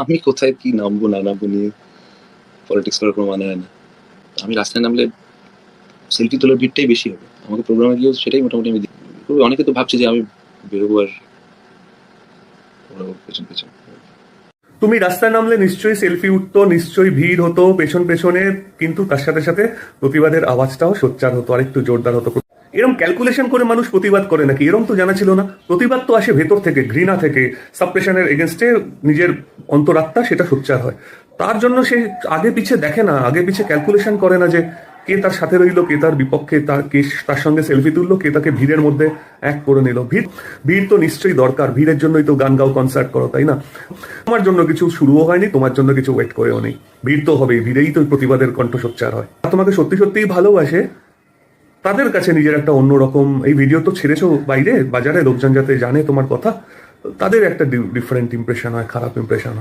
আমি কোথায় কি নামবো না নামবো নিয়ে পলিটিক্স করার কোনো মানে হয় না। আমি রাস্তায় নামলে সেলফি তোলার ভিড়টাই বেশি হবে। আমাকে প্রোগ্রামে গিয়েও সেটাই মোটামুটি আমি দেখি। অনেকে তো ভাবছে যে আমি বেরোবো আর ওরা পেছন পেছন। তুমি রাস্তায় নামলে নিশ্চয়ই সেলফি উঠতো, নিশ্চয়ই ভিড় হতো পেছন পেছনে, কিন্তু তার সাথে সাথে প্রতিবাদের আওয়াজটাও সোচ্চার হতো, আরেকটু জোরদার হতো। এরম ক্যালকুলেশন করে মানুষ প্রতিবাদ করে নাকি? এরম তো জানা ছিল না। প্রতিবাদ তো আসে ভেতর থেকে, ঘৃণা থেকে, সাবপ্রেশনের এগেনস্টে নিজের অন্তরাত্মা সেটা সোচ্চার হয়। তার জন্য সে আগে পিছে দেখে না, আগে পিছে ক্যালকুলেশন করে না যে কে তার সাথে রইলো, কে তার বিপক্ষে, কে তার সঙ্গে সেলফি তুললো, কে তাকে ভিড়ের মধ্যে এক করে নিল। ভিড় ভিড় তো নিশ্চয়ই দরকার, ভিড়ের জন্যই তো গান গাও, কনসার্ট করো, তাই না? তোমার জন্য কিছু শুরুও হয়নি, তোমার জন্য কিছু ওয়েট করেও নেই। ভিড় তো হবেই, ভিড়েই তো প্রতিবাদের কণ্ঠ সোচ্চার হয়। তোমাকে সত্যি সত্যিই ভালোবাসে, তাদের কাছে নিজের একটা অন্যরকম, এই ভিডিও তো ছেড়েছো বাইরে বাজারে, লোকজন যাতে জানে তোমার কথা, তাদের একটা ডিফারেন্ট ইমপ্রেশন হয়, খারাপ ইমপ্রেশন হয়।